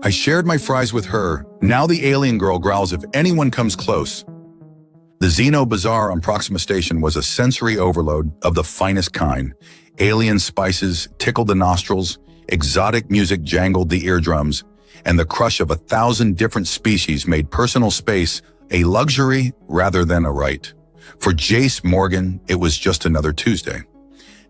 I shared my fries with her. Now the alien girl growls if anyone comes close. The Xeno Bazaar on Proxima Station was a sensory overload of the finest kind. Alien spices tickled the nostrils, exotic music jangled the eardrums, and the crush of 1,000 different species made personal space a luxury rather than a right. For Jace Morgan, it was just another Tuesday.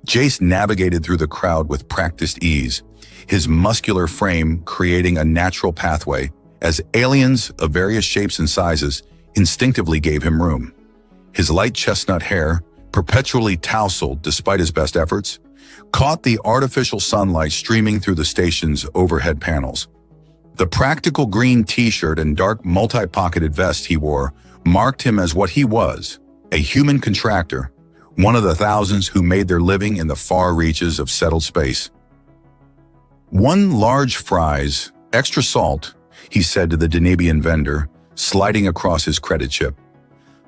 Jace navigated through the crowd with practiced ease, his muscular frame creating a natural pathway as aliens of various shapes and sizes instinctively gave him room. His light chestnut hair, perpetually tousled despite his best efforts, caught the artificial sunlight streaming through the station's overhead panels. The practical green t-shirt and dark multi-pocketed vest he wore marked him as what he was, a human contractor, one of the thousands who made their living in the far reaches of settled space. "One large fries, extra salt," he said to the Danubian vendor, sliding across his credit chip.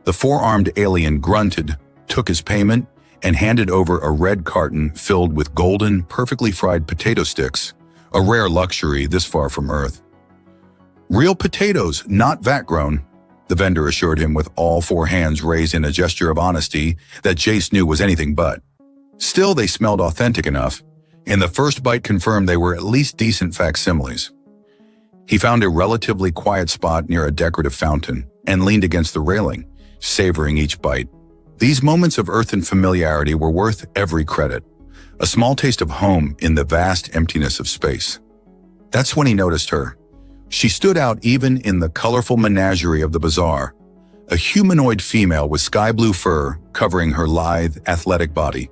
The four-armed alien grunted, took his payment, and handed over a red carton filled with golden, perfectly fried potato sticks, a rare luxury this far from Earth. "Real potatoes, not vat-grown," the vendor assured him with all four hands raised in a gesture of honesty that Jace knew was anything but. Still, they smelled authentic enough, and the first bite confirmed they were at least decent facsimiles. He found a relatively quiet spot near a decorative fountain and leaned against the railing, savoring each bite. These moments of earthen familiarity were worth every credit, a small taste of home in the vast emptiness of space. That's when he noticed her. She stood out even in the colorful menagerie of the bazaar, a humanoid female with sky-blue fur covering her lithe, athletic body.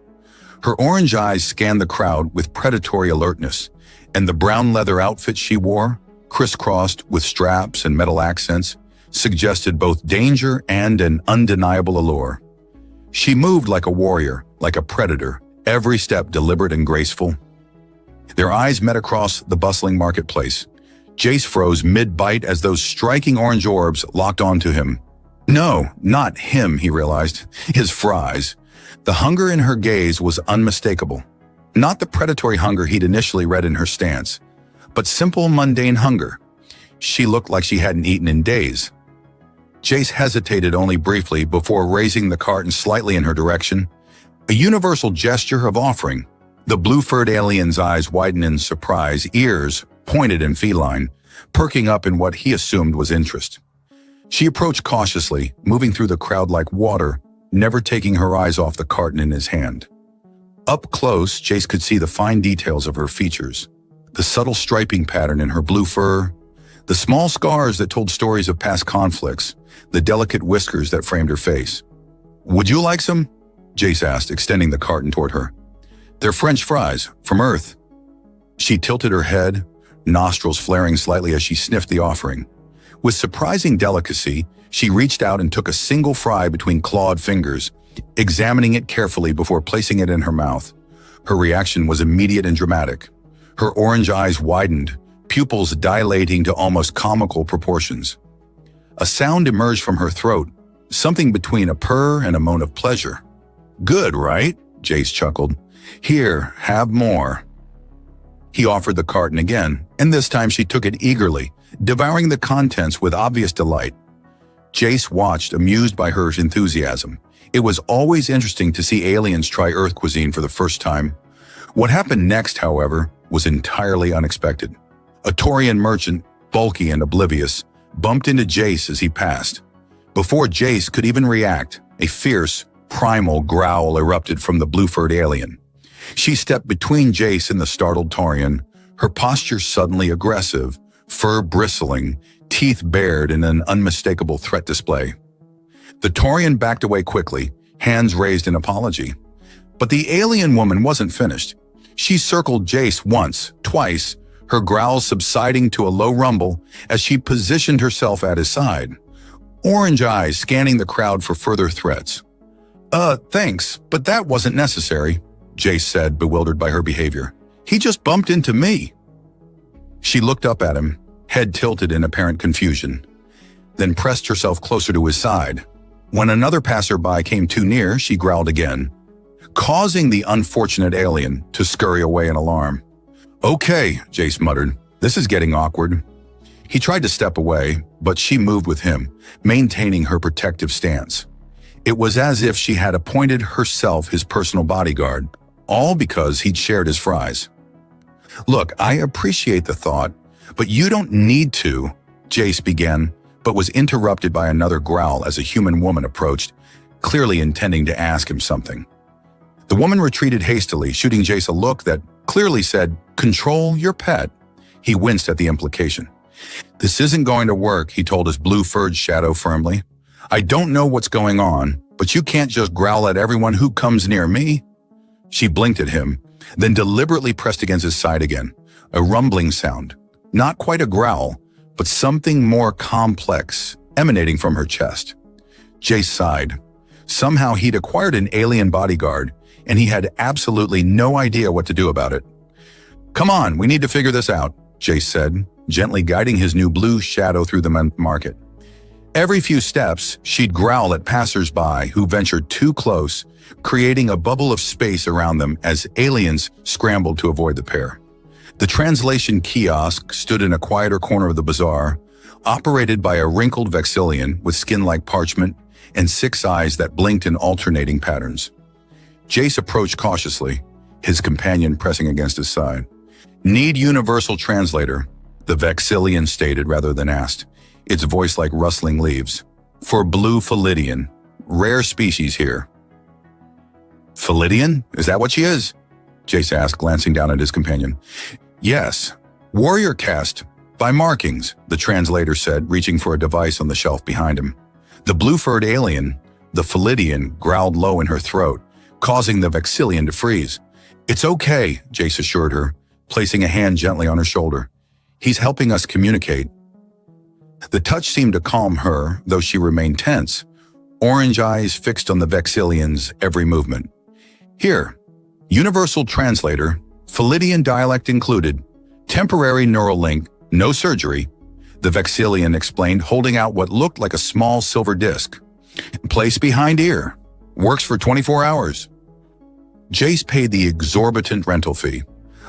Her orange eyes scanned the crowd with predatory alertness, and the brown leather outfit she wore, crisscrossed with straps and metal accents, suggested both danger and an undeniable allure. She moved like a warrior, like a predator, every step deliberate and graceful. Their eyes met across the bustling marketplace. Jace froze mid-bite as those striking orange orbs locked onto him. No, not him, he realized. His fries. The hunger in her gaze was unmistakable. Not the predatory hunger he'd initially read in her stance, but simple, mundane hunger. She looked like she hadn't eaten in days. Jace hesitated only briefly before raising the carton slightly in her direction, a universal gesture of offering. The blue-furred alien's eyes widened in surprise, ears pointed and feline, perking up in what he assumed was interest. She approached cautiously, moving through the crowd like water, never taking her eyes off the carton in his hand. Up close, Jace could see the fine details of her features, the subtle striping pattern in her blue fur, the small scars that told stories of past conflicts, the delicate whiskers that framed her face. "Would you like some?" Jace asked, extending the carton toward her. "They're French fries, from Earth." She tilted her head, nostrils flaring slightly as she sniffed the offering. With surprising delicacy, she reached out and took a single fry between clawed fingers, examining it carefully before placing it in her mouth. Her reaction was immediate and dramatic. Her orange eyes widened, pupils dilating to almost comical proportions. A sound emerged from her throat, something between a purr and a moan of pleasure. "Good, right?" Jace chuckled. "Here, have more." He offered the carton again, and this time she took it eagerly, devouring the contents with obvious delight. Jace watched, amused by her enthusiasm. It was always interesting to see aliens try Earth cuisine for the first time. What happened next, however, was entirely unexpected. A Taurian merchant, bulky and oblivious, bumped into Jace as he passed. Before Jace could even react, a fierce, primal growl erupted from the blue-furred alien. She stepped between Jace and the startled Taurian, her posture suddenly aggressive, fur bristling, teeth bared in an unmistakable threat display. The Taurian backed away quickly, hands raised in apology. But the alien woman wasn't finished. She circled Jace once, twice, her growls subsiding to a low rumble as she positioned herself at his side, orange eyes scanning the crowd for further threats. Thanks, but that wasn't necessary," Jace said, bewildered by her behavior. "He just bumped into me." She looked up at him, head tilted in apparent confusion, then pressed herself closer to his side. When another passerby came too near, she growled again, causing the unfortunate alien to scurry away in alarm. "Okay," Jace muttered, "this is getting awkward. He tried to step away, but she moved with him, maintaining her protective stance. It was as if she had appointed herself his personal bodyguard, all because he'd shared his fries. "Look, I appreciate the thought, but you don't need to," Jace began, but was interrupted by another growl as a human woman approached, clearly intending to ask him something. The woman retreated hastily, shooting Jace a look that clearly said, "Control your pet." He winced at the implication. "This isn't going to work," he told his blue-furred shadow firmly. "I don't know what's going on, but you can't just growl at everyone who comes near me." She blinked at him, then deliberately pressed against his side again, a rumbling sound. Not quite a growl, but something more complex emanating from her chest. Jace sighed. Somehow he'd acquired an alien bodyguard, and he had absolutely no idea what to do about it. "Come on, we need to figure this out," Jace said, gently guiding his new blue shadow through the market. Every few steps, she'd growl at passers-by who ventured too close, creating a bubble of space around them as aliens scrambled to avoid the pair. The translation kiosk stood in a quieter corner of the bazaar, operated by a wrinkled Vexillian with skin like parchment and 6 eyes that blinked in alternating patterns. Jace approached cautiously, his companion pressing against his side. "Need universal translator," the Vexillian stated rather than asked, its voice like rustling leaves. "For blue Philidian, rare species here." "Philidian? Is that what she is?" Jace asked, glancing down at his companion. "Yes. Warrior caste, by markings," the translator said, reaching for a device on the shelf behind him. The blue-furred alien, the Philidian, growled low in her throat, causing the Vexillian to freeze. "It's okay," Jace assured her, placing a hand gently on her shoulder. "He's helping us communicate." The touch seemed to calm her, though she remained tense, orange eyes fixed on the Vexillian's every movement. "Here, universal translator, Philidian dialect included, temporary neural link, no surgery," the Vexillian explained, holding out what looked like a small silver disc. "Place behind ear. Works for 24 hours. Jace paid the exorbitant rental fee.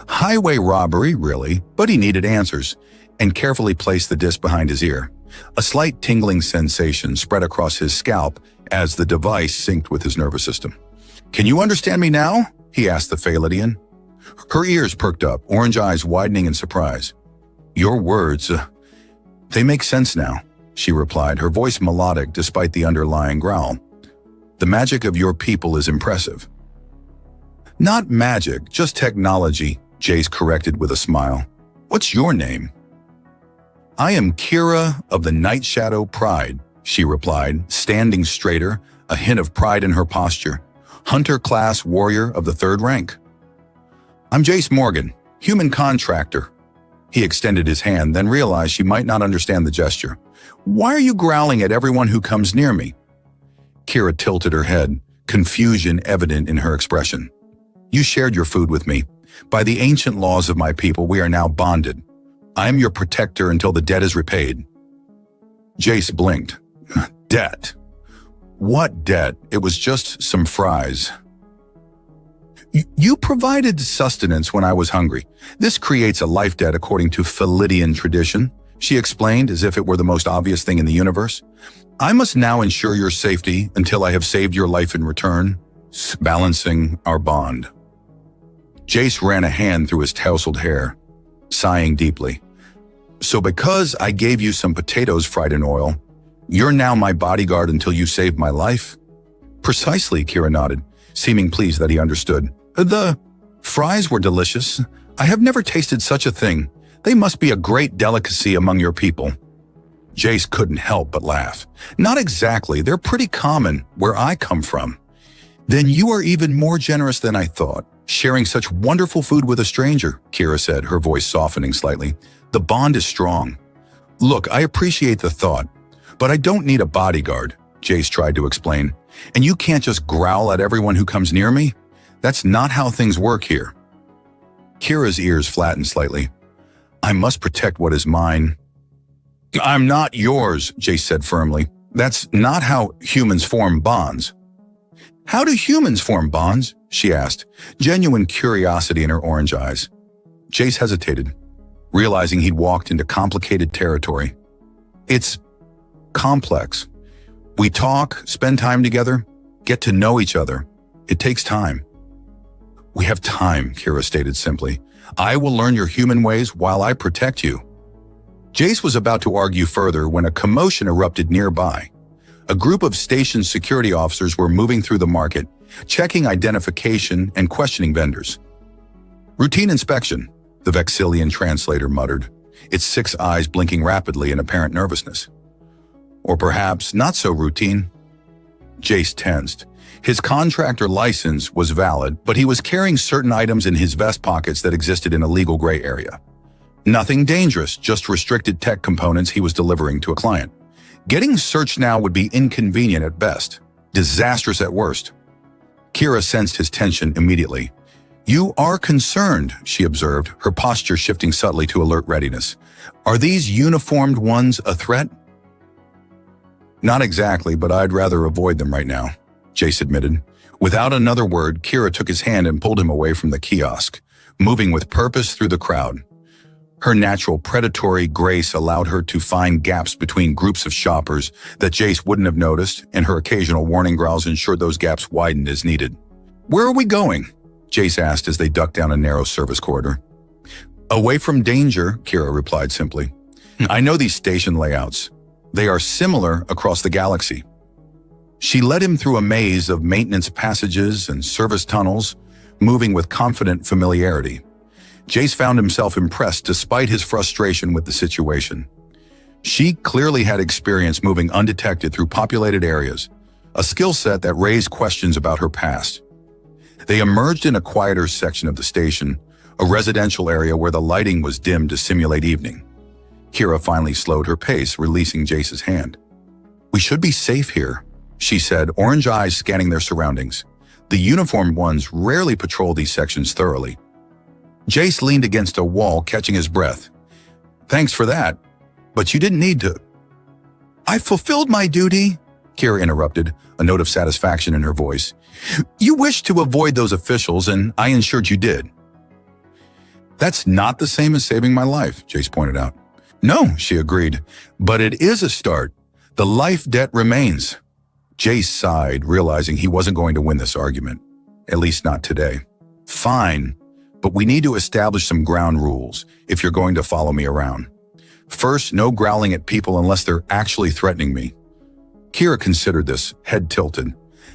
Highway robbery, really, but he needed answers, and carefully placed the disc behind his ear. A slight tingling sensation spread across his scalp as the device synced with his nervous system. "Can you understand me now?" he asked the Philidian. Her ears perked up, orange eyes widening in surprise. "Your words, they make sense now," she replied, her voice melodic despite the underlying growl. "The magic of your people is impressive." "Not magic, just technology," Jace corrected with a smile. "What's your name?" "I am Kira of the Night Shadow Pride," she replied, standing straighter, a hint of pride in her posture. "Hunter-class warrior of the 3rd rank." "I'm Jace Morgan, human contractor." He extended his hand, then realized she might not understand the gesture. "Why are you growling at everyone who comes near me?" Kira tilted her head, confusion evident in her expression. "You shared your food with me. By the ancient laws of my people, we are now bonded. I am your protector until the debt is repaid." Jace blinked. "Debt? What debt? It was just some fries." You provided sustenance when I was hungry. This creates a life debt according to Philidian tradition," she explained as if it were the most obvious thing in the universe. "I must now ensure your safety until I have saved your life in return, balancing our bond." Jace ran a hand through his tousled hair, sighing deeply. "So because I gave you some potatoes fried in oil, you're now my bodyguard until you save my life?" "Precisely," Kira nodded, seeming pleased that he understood. "The fries were delicious. I have never tasted such a thing. They must be a great delicacy among your people." Jace couldn't help but laugh. "Not exactly. They're pretty common where I come from." "Then you are even more generous than I thought, sharing such wonderful food with a stranger," Kira said, her voice softening slightly. "The bond is strong." "Look, I appreciate the thought, but I don't need a bodyguard," Jace tried to explain. "And you can't just growl at everyone who comes near me. That's not how things work here." Kira's ears flattened slightly. "I must protect what is mine." "I'm not yours," Jace said firmly. "That's not how humans form bonds." "How do humans form bonds?" she asked, genuine curiosity in her orange eyes. Jace hesitated. realizing he'd walked into complicated territory. It's complex. We talk, spend time together, get to know each other. It takes time. We have time, Kira stated simply. I will learn your human ways while I protect you. Jace was about to argue further when a commotion erupted nearby. A group of station security officers were moving through the market, checking identification and questioning vendors. Routine inspection, the Vexillian translator muttered, its 6 eyes blinking rapidly in apparent nervousness. Or perhaps not so routine. Jace tensed. His contractor license was valid, but he was carrying certain items in his vest pockets that existed in a legal gray area. Nothing dangerous, just restricted tech components he was delivering to a client. Getting searched now would be inconvenient at best, disastrous at worst. Kira sensed his tension immediately. You are concerned, she observed, her posture shifting subtly to alert readiness. Are these uniformed ones a threat? Not exactly, but I'd rather avoid them right now, Jace admitted. Without another word, Kira took his hand and pulled him away from the kiosk, moving with purpose through the crowd. Her natural predatory grace allowed her to find gaps between groups of shoppers that Jace wouldn't have noticed, and her occasional warning growls ensured those gaps widened as needed. Where are we going? Jace asked as they ducked down a narrow service corridor. Away from danger, Kira replied simply. I know these station layouts. They are similar across the galaxy. She led him through a maze of maintenance passages and service tunnels, moving with confident familiarity. Jace found himself impressed despite his frustration with the situation. She clearly had experience moving undetected through populated areas, a skill set that raised questions about her past. They emerged in a quieter section of the station, a residential area where the lighting was dimmed to simulate evening. Kira finally slowed her pace, releasing Jace's hand. We should be safe here, she said, orange eyes scanning their surroundings. The uniformed ones rarely patrol these sections thoroughly. Jace leaned against a wall, catching his breath. Thanks for that, but you didn't need to. I fulfilled my duty, Kira interrupted, a note of satisfaction in her voice. You wished to avoid those officials, and I ensured you did. That's not the same as saving my life, Jace pointed out. No, she agreed, but it is a start. The life debt remains. Jace sighed, realizing he wasn't going to win this argument, at least not today. Fine, but we need to establish some ground rules if you're going to follow me around. First, no growling at people unless they're actually threatening me. Kira considered this, head tilted.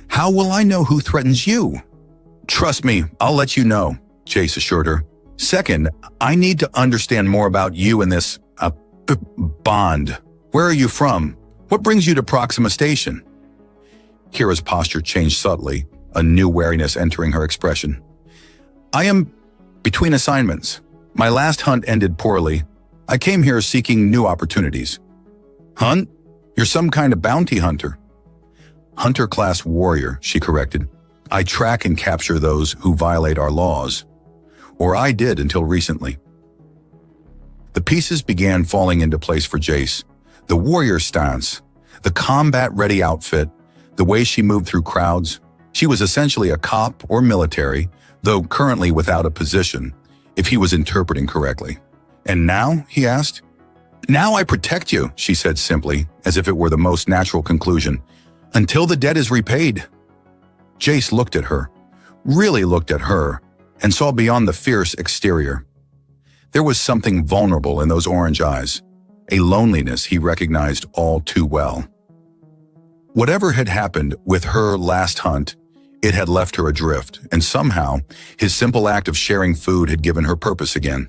How will I know who threatens you? Trust me, I'll let you know, Jace assured her. Second, I need to understand more about you and this bond. Where are you from? What brings you to Proxima Station? Kira's posture changed subtly, a new wariness entering her expression. I am between assignments. My last hunt ended poorly. I came here seeking new opportunities. Hunt? You're some kind of bounty hunter. Hunter-class warrior, she corrected. I track and capture those who violate our laws. Or I did until recently. The pieces began falling into place for Jace. The warrior stance, the combat-ready outfit, the way she moved through crowds. She was essentially a cop or military, though currently without a position, if he was interpreting correctly. And now, he asked? Now I protect you, she said simply, as if it were the most natural conclusion, until the debt is repaid. Jace looked at her, really looked at her, and saw beyond the fierce exterior. There was something vulnerable in those orange eyes, a loneliness he recognized all too well. Whatever had happened with her last hunt, it had left her adrift, and somehow, his simple act of sharing food had given her purpose again.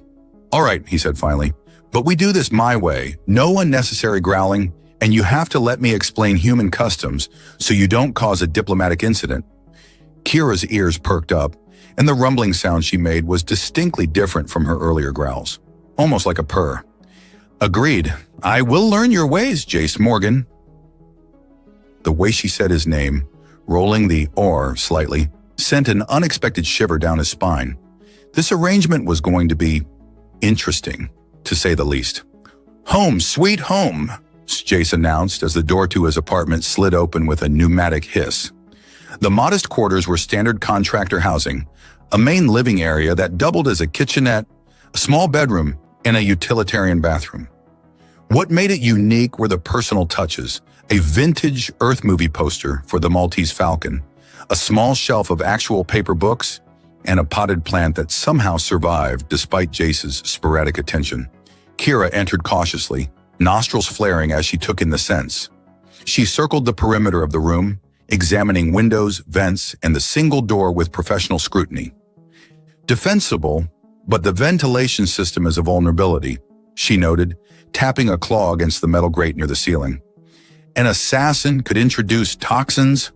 All right, he said finally, but we do this my way, no unnecessary growling, and you have to let me explain human customs so you don't cause a diplomatic incident. Kira's ears perked up, and the rumbling sound she made was distinctly different from her earlier growls, almost like a purr. Agreed. I will learn your ways, Jace Morgan. The way she said his name, rolling the "or" slightly, sent an unexpected shiver down his spine. This arrangement was going to be interesting, to say the least. Home, sweet home, Jace announced as the door to his apartment slid open with a pneumatic hiss. The modest quarters were standard contractor housing, a main living area that doubled as a kitchenette, a small bedroom, and a utilitarian bathroom. What made it unique were the personal touches: a vintage Earth movie poster for the Maltese Falcon, a small shelf of actual paper books, and a potted plant that somehow survived despite Jace's sporadic attention. Kira entered cautiously, nostrils flaring as she took in the scents. She circled the perimeter of the room, examining windows, vents, and the single door with professional scrutiny. Defensible, but the ventilation system is a vulnerability, she noted, tapping a claw against the metal grate near the ceiling. An assassin could introduce toxins?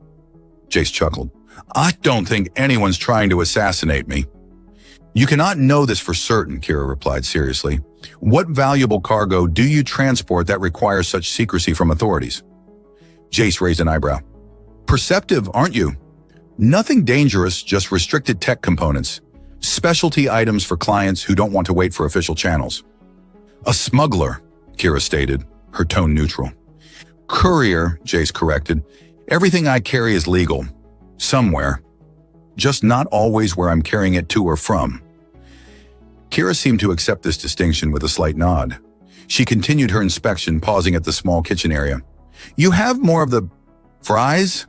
Jace chuckled. I don't think anyone's trying to assassinate me. You cannot know this for certain, Kira replied seriously. What valuable cargo do you transport that requires such secrecy from authorities? Jace raised an eyebrow. Perceptive, aren't you? Nothing dangerous, just restricted tech components. Specialty items for clients who don't want to wait for official channels. A smuggler, Kira stated, her tone neutral. Courier, Jace corrected. Everything I carry is legal. Somewhere. Just not always where I'm carrying it to or from. Kira seemed to accept this distinction with a slight nod. She continued her inspection, pausing at the small kitchen area. You have more of the fries?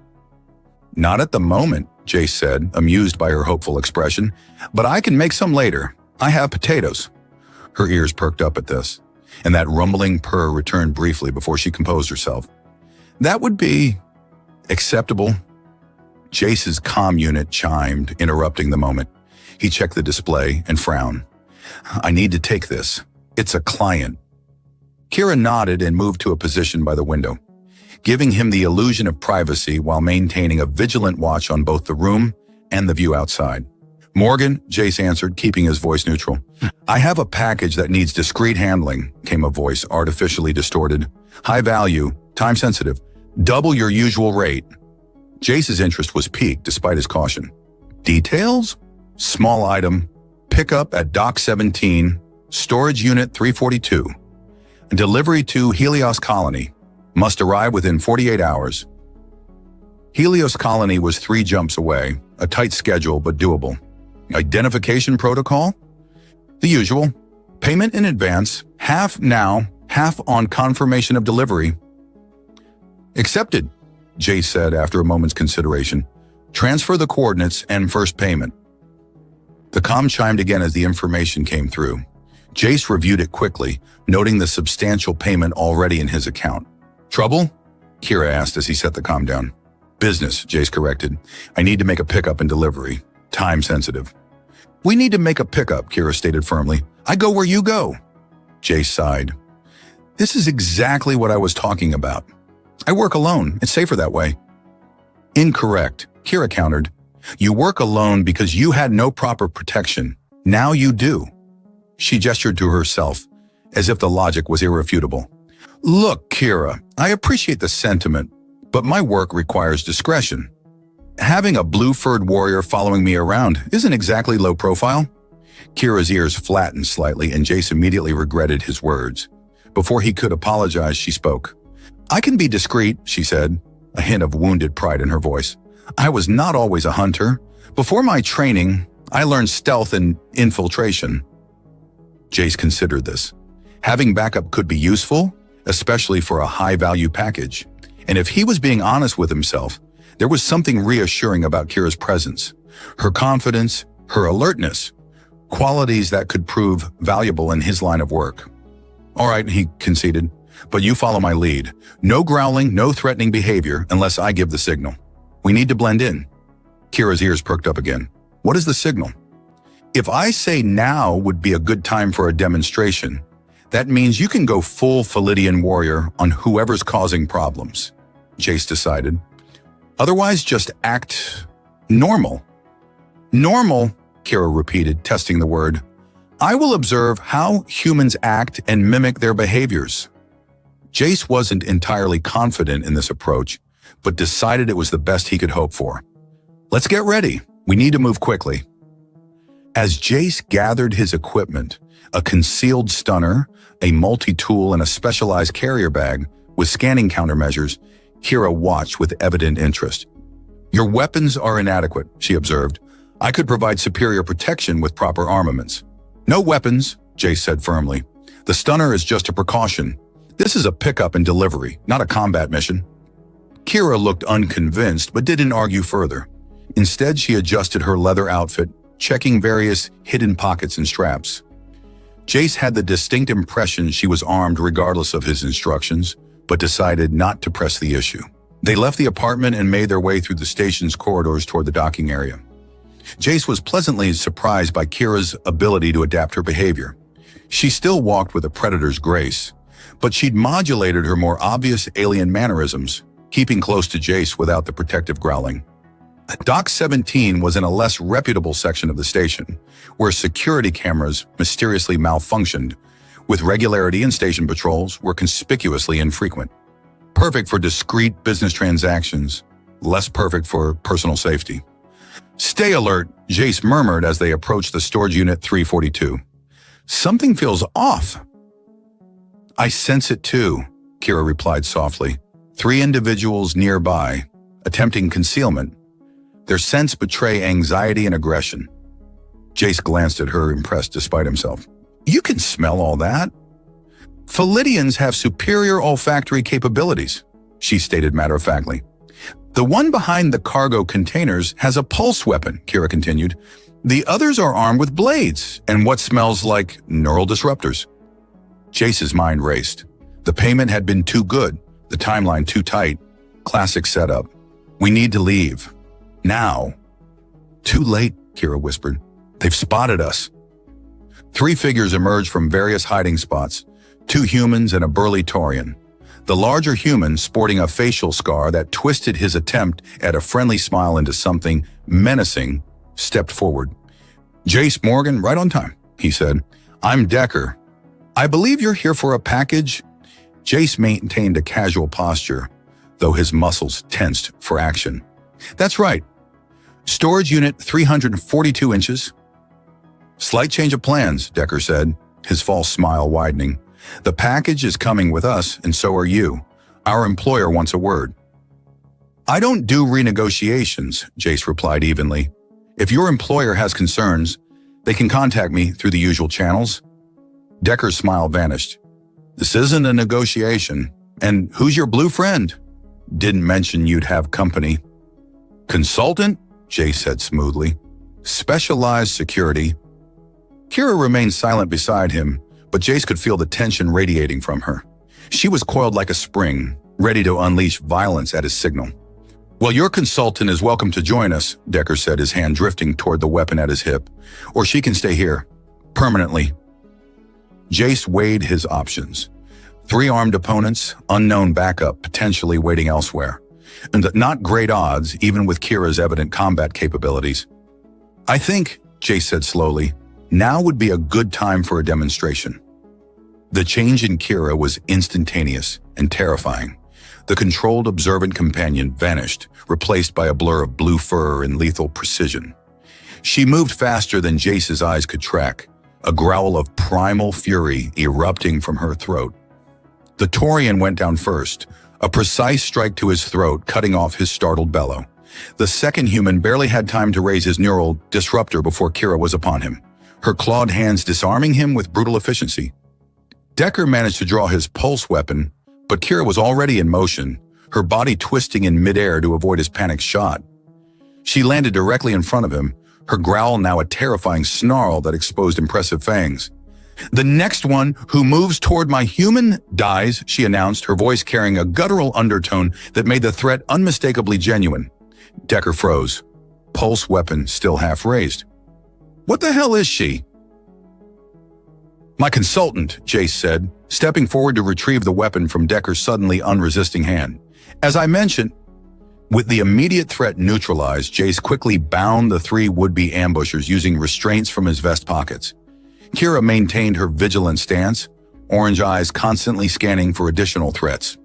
Not at the moment, Jace said, amused by her hopeful expression, but I can make some later. I have potatoes. Her ears perked up at this, and that rumbling purr returned briefly before she composed herself. That would be acceptable. Jace's comm unit chimed, interrupting the moment. He checked the display and frowned. I need to take this. It's a client. Kira nodded and moved to a position by the window, giving him the illusion of privacy while maintaining a vigilant watch on both the room and the view outside. Morgan, Jace answered, keeping his voice neutral. I have a package that needs discreet handling, came a voice artificially distorted. High value, time sensitive, double your usual rate. Jace's interest was piqued despite his caution. Details? Small item, pickup at Dock 17, storage unit 342. Delivery to Helios Colony. Must arrive within 48 hours. Helios Colony was 3 jumps away, a tight schedule but doable. Identification protocol? The usual. Payment in advance, half now, half on confirmation of delivery. Accepted, Jace said after a moment's consideration. Transfer the coordinates and first payment. The comm chimed again as the information came through. Jace reviewed it quickly, noting the substantial payment already in his account. Trouble? Kira asked as he set the comm down. Business, Jace corrected. I need to make a pickup and delivery. Time sensitive. We need to make a pickup, Kira stated firmly. I go where you go. Jace sighed. This is exactly what I was talking about. I work alone. It's safer that way. Incorrect, Kira countered. You work alone because you had no proper protection. Now you do. She gestured to herself, as if the logic was irrefutable. Look, Kira, I appreciate the sentiment, but my work requires discretion. Having a blue-furred warrior following me around isn't exactly low profile. Kira's ears flattened slightly, and Jace immediately regretted his words. Before he could apologize, she spoke. I can be discreet, she said, a hint of wounded pride in her voice. I was not always a hunter. Before my training, I learned stealth and infiltration. Jace considered this. Having backup could be useful, especially for a high-value package. And if he was being honest with himself, there was something reassuring about Kira's presence. Her confidence, her alertness, qualities that could prove valuable in his line of work. All right, he conceded, but you follow my lead. No growling, no threatening behavior unless I give the signal. We need to blend in. Kira's ears perked up again. What is the signal? If I say now would be a good time for a demonstration, that means you can go full Philidian warrior on whoever's causing problems, Jace decided. Otherwise, just act normal. Normal, Kira repeated, testing the word. I will observe how humans act and mimic their behaviors. Jace wasn't entirely confident in this approach, but decided it was the best he could hope for. Let's get ready. We need to move quickly. As Jace gathered his equipment, a concealed stunner, a multi-tool, and a specialized carrier bag with scanning countermeasures, Kira watched with evident interest. Your weapons are inadequate, she observed. I could provide superior protection with proper armaments. No weapons, Jace said firmly. The stunner is just a precaution. This is a pickup and delivery, not a combat mission. Kira looked unconvinced but didn't argue further. Instead, she adjusted her leather outfit, checking various hidden pockets and straps. Jace had the distinct impression she was armed regardless of his instructions, but decided not to press the issue. They left the apartment and made their way through the station's corridors toward the docking area. Jace was pleasantly surprised by Kira's ability to adapt her behavior. She still walked with a predator's grace, but she'd modulated her more obvious alien mannerisms, keeping close to Jace without the protective growling. Dock 17 was in a less reputable section of the station, where security cameras mysteriously malfunctioned, with regularity and station patrols were conspicuously infrequent. Perfect for discreet business transactions, less perfect for personal safety. "Stay alert," Jace murmured as they approached the storage unit 342. "Something feels off." "I sense it too," Kira replied softly. 3 individuals nearby, attempting concealment. Their scents betray anxiety and aggression. Jace glanced at her, impressed despite himself. "You can smell all that." "Philidians have superior olfactory capabilities," she stated matter-of-factly. "The one behind the cargo containers has a pulse weapon," Kira continued. "The others are armed with blades and what smells like neural disruptors." Jace's mind raced. The payment had been too good, the timeline too tight. Classic setup. "We need to leave. Now." "Too late," Kira whispered. "They've spotted us." 3 figures emerged from various hiding spots, 2 humans and a burly Taurian. The larger human, sporting a facial scar that twisted his attempt at a friendly smile into something menacing, stepped forward. "Jace Morgan, right on time," he said. "I'm Decker. I believe you're here for a package." Jace maintained a casual posture, though his muscles tensed for action. "That's right. Storage unit 342 inches. "Slight change of plans," Decker said, his false smile widening. "The package is coming with us, and so are you. Our employer wants a word." "I don't do renegotiations," Jace replied evenly. "If your employer has concerns, they can contact me through the usual channels." Decker's smile vanished. "This isn't a negotiation. And who's your blue friend?" "Didn't mention you'd have company." "Consultant?" Jace said smoothly. "Specialized security." Kira remained silent beside him, but Jace could feel the tension radiating from her. She was coiled like a spring, ready to unleash violence at his signal. "Well, your consultant is welcome to join us," Decker said, his hand drifting toward the weapon at his hip. "Or she can stay here. Permanently." Jace weighed his options. 3 armed opponents, unknown backup, potentially waiting elsewhere. And not great odds, even with Kira's evident combat capabilities. "I think," Jace said slowly, "now would be a good time for a demonstration." The change in Kira was instantaneous and terrifying. The controlled, observant companion vanished, replaced by a blur of blue fur and lethal precision. She moved faster than Jace's eyes could track, a growl of primal fury erupting from her throat. The Taurian went down first, a precise strike to his throat, cutting off his startled bellow. The second human barely had time to raise his neural disruptor before Kira was upon him, her clawed hands disarming him with brutal efficiency. Decker managed to draw his pulse weapon, but Kira was already in motion, her body twisting in midair to avoid his panicked shot. She landed directly in front of him, her growl now a terrifying snarl that exposed impressive fangs. "The next one who moves toward my human dies," she announced, her voice carrying a guttural undertone that made the threat unmistakably genuine. Decker froze, pulse weapon still half raised. "What the hell is she?" "My consultant," Jace said, stepping forward to retrieve the weapon from Decker's suddenly unresisting hand. "As I mentioned..." With the immediate threat neutralized, Jace quickly bound the 3 would-be ambushers using restraints from his vest pockets. Kira maintained her vigilant stance, orange eyes constantly scanning for additional threats.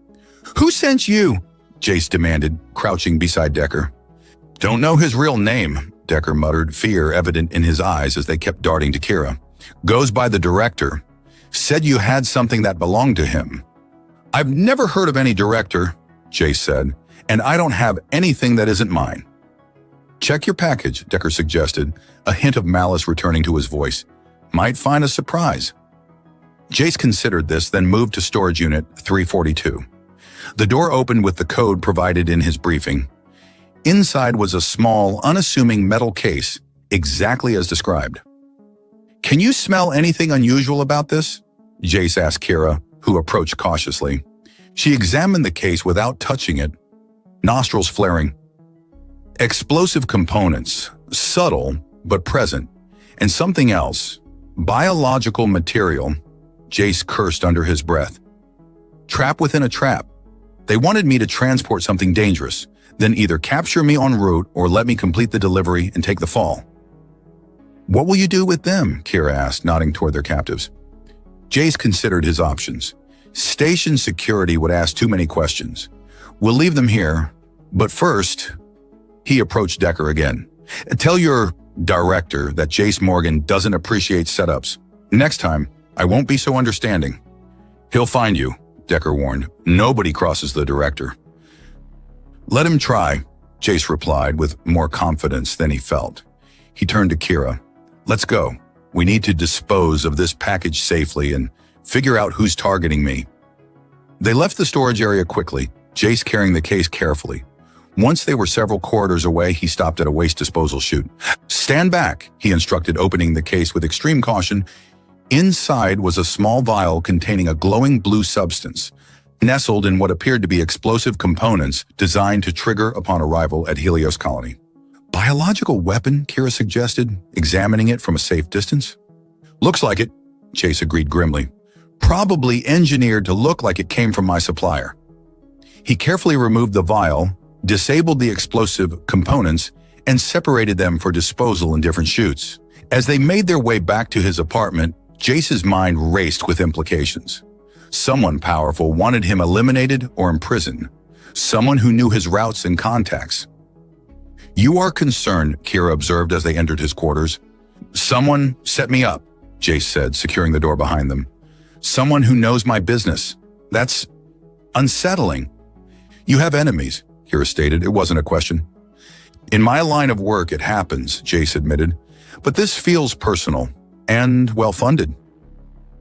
"Who sent you?" Jace demanded, crouching beside Decker. "Don't know his real name," Decker muttered, fear evident in his eyes as they kept darting to Kira. "Goes by the director. Said you had something that belonged to him." "I've never heard of any director," Jace said, "and I don't have anything that isn't mine." "Check your package," Decker suggested, a hint of malice returning to his voice. "Might find a surprise." Jace considered this, then moved to storage unit 342. The door opened with the code provided in his briefing. Inside was a small, unassuming metal case, exactly as described. "Can you smell anything unusual about this?" Jace asked Kira, who approached cautiously. She examined the case without touching it, nostrils flaring. Explosive components, subtle but present, and something else, biological material. Jace cursed under his breath. Trap within a trap. They wanted me to transport something dangerous, then either capture me en route or let me complete the delivery and take the fall. "What will you do with them?" Kira asked, nodding toward their captives. Jace considered his options. Station security would ask too many questions. "We'll leave them here, but first," he approached Decker again. "Tell your director that Jace Morgan doesn't appreciate setups. Next time, I won't be so understanding." "He'll find you," Decker warned. "Nobody crosses the director." "Let him try," Jace replied with more confidence than he felt. He turned to Kira. "Let's go. We need to dispose of this package safely and figure out who's targeting me." They left the storage area quickly, Jace carrying the case carefully. Once they were several corridors away, he stopped at a waste disposal chute. "Stand back," he instructed, opening the case with extreme caution. Inside was a small vial containing a glowing blue substance, nestled in what appeared to be explosive components designed to trigger upon arrival at Helios Colony. "Biological weapon?" Kira suggested, examining it from a safe distance. "Looks like it," Jace agreed grimly. "Probably engineered to look like it came from my supplier." He carefully removed the vial, disabled the explosive components, and separated them for disposal in different chutes. As they made their way back to his apartment, Jace's mind raced with implications. Someone powerful wanted him eliminated or imprisoned. Someone who knew his routes and contacts. "You are concerned," Kira observed as they entered his quarters. "Someone set me up," Jace said, securing the door behind them. "Someone who knows my business. That's unsettling." "You have enemies," Kira stated. It wasn't a question. "In my line of work, it happens," Jace admitted. "But this feels personal and well-funded."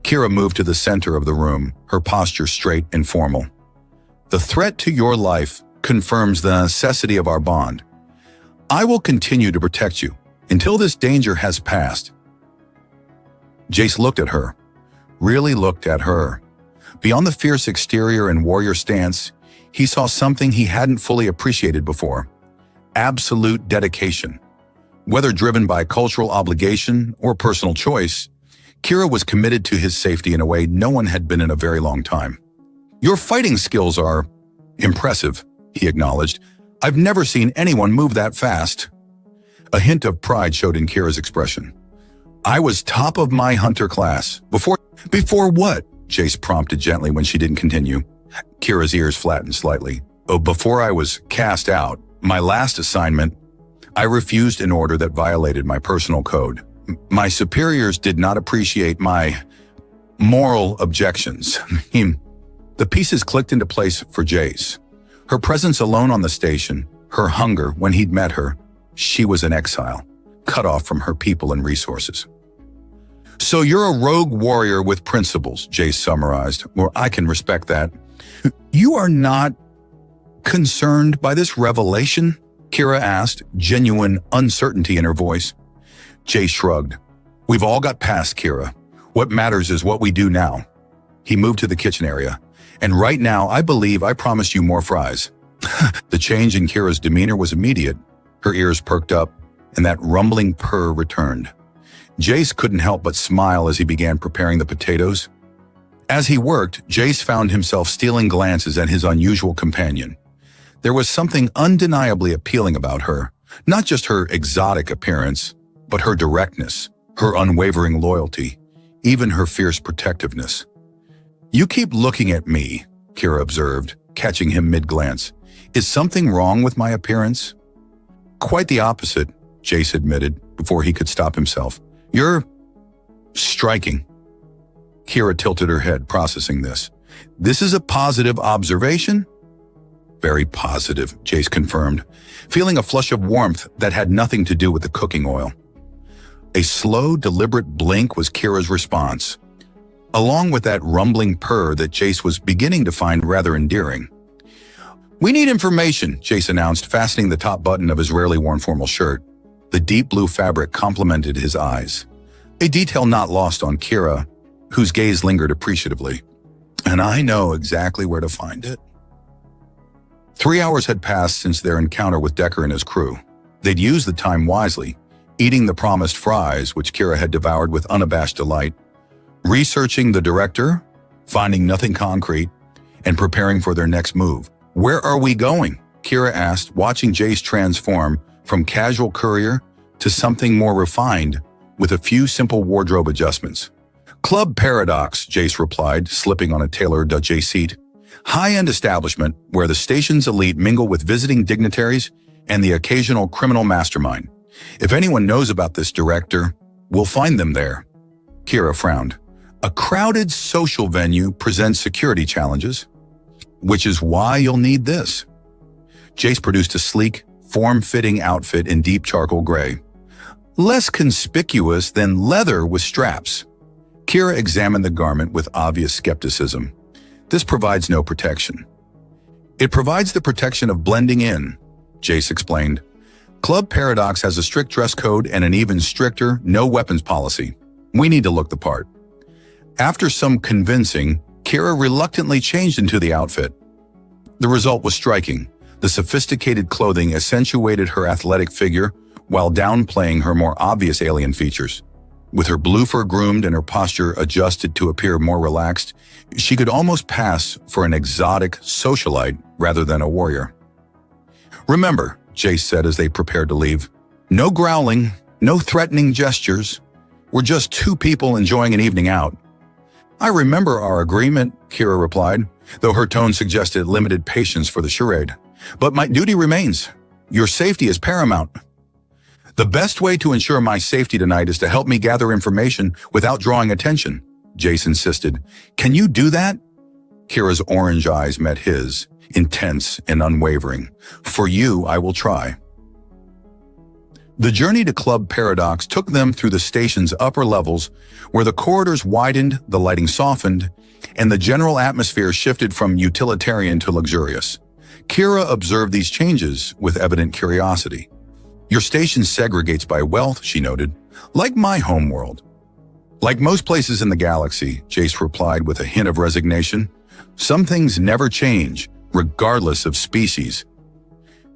Kira moved to the center of the room, her posture straight and formal. "The threat to your life confirms the necessity of our bond. I will continue to protect you until this danger has passed." Jace looked at her, really looked at her. Beyond the fierce exterior and warrior stance, he saw something he hadn't fully appreciated before. Absolute dedication. Whether driven by cultural obligation or personal choice, Kira was committed to his safety in a way no one had been in a very long time. "Your fighting skills are impressive," he acknowledged. "I've never seen anyone move that fast." A hint of pride showed in Kira's expression. "I was top of my hunter class. Before what?" Jace prompted gently when she didn't continue. Kira's ears flattened slightly. "Oh, before I was cast out, my last assignment, I refused an order that violated my personal code. My superiors did not appreciate my moral objections." The pieces clicked into place for Jace. Her presence alone on the station, her hunger when he'd met her, she was an exile, cut off from her people and resources. "So you're a rogue warrior with principles," Jace summarized. "Well, I can respect that." "You are not concerned by this revelation?" Kira asked, genuine uncertainty in her voice. Jace shrugged. "We've all got past, Kira. What matters is what we do now." He moved to the kitchen area. "And right now, I believe I promised you more fries." The change in Kira's demeanor was immediate. Her ears perked up, and that rumbling purr returned. Jace couldn't help but smile as he began preparing the potatoes. As he worked, Jace found himself stealing glances at his unusual companion. There was something undeniably appealing about her, not just her exotic appearance, but her directness, her unwavering loyalty, even her fierce protectiveness. "You keep looking at me," Kira observed, catching him mid-glance. "Is something wrong with my appearance?" "Quite the opposite," Jace admitted before he could stop himself. "You're striking." Kira tilted her head, processing this. "This is a positive observation?" "Very positive," Jace confirmed, feeling a flush of warmth that had nothing to do with the cooking oil. A slow, deliberate blink was Kira's response. along with that rumbling purr that Jace was beginning to find rather endearing. "We need information," Jace announced, fastening the top button of his rarely worn formal shirt. The deep blue fabric complemented his eyes, a detail not lost on Kira, whose gaze lingered appreciatively. "And I know exactly where to find it." 3 hours had passed since their encounter with Decker and his crew. They'd used the time wisely, eating the promised fries, which Kira had devoured with unabashed delight, researching the director, finding nothing concrete, and preparing for their next move. "Where are we going?" Kira asked, watching Jace transform from casual courier to something more refined with a few simple wardrobe adjustments. "Club Paradox," Jace replied, slipping on a tailored J seat. "High-end establishment where the station's elite mingle with visiting dignitaries and the occasional criminal mastermind. If anyone knows about this director, we'll find them there." Kira frowned. "A crowded social venue presents security challenges, which is why you'll need this." Jace produced a sleek, form-fitting outfit in deep charcoal gray, less conspicuous than leather with straps. Kira examined the garment with obvious skepticism. "This provides no protection." "It provides the protection of blending in," Jace explained. "Club Paradox has a strict dress code and an even stricter no-weapons policy. We need to look the part." After some convincing, Kira reluctantly changed into the outfit. The result was striking. The sophisticated clothing accentuated her athletic figure while downplaying her more obvious alien features. With her blue fur groomed and her posture adjusted to appear more relaxed, she could almost pass for an exotic socialite rather than a warrior. "Remember," Jace said as they prepared to leave, "no growling, no threatening gestures. We're just two people enjoying an evening out." "I remember our agreement," Kira replied, though her tone suggested limited patience for the charade. "But my duty remains. Your safety is paramount." "The best way to ensure my safety tonight is to help me gather information without drawing attention," Jace insisted. "Can you do that?" Kira's orange eyes met his, intense and unwavering. "For you, I will try." The journey to Club Paradox took them through the station's upper levels, where the corridors widened, the lighting softened, and the general atmosphere shifted from utilitarian to luxurious. Kira observed these changes with evident curiosity. "Your station segregates by wealth," she noted, "like my homeworld." "Like most places in the galaxy," Jace replied with a hint of resignation. "Some things never change, regardless of species."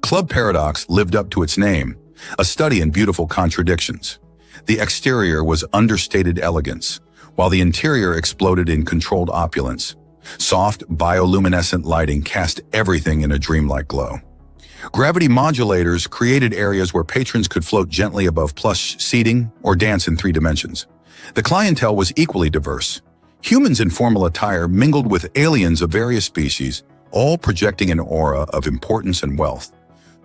Club Paradox lived up to its name, a study in beautiful contradictions. The exterior was understated elegance, while the interior exploded in controlled opulence. Soft, bioluminescent lighting cast everything in a dreamlike glow. Gravity modulators created areas where patrons could float gently above plush seating or dance in 3 dimensions. The clientele was equally diverse. Humans in formal attire mingled with aliens of various species, all projecting an aura of importance and wealth.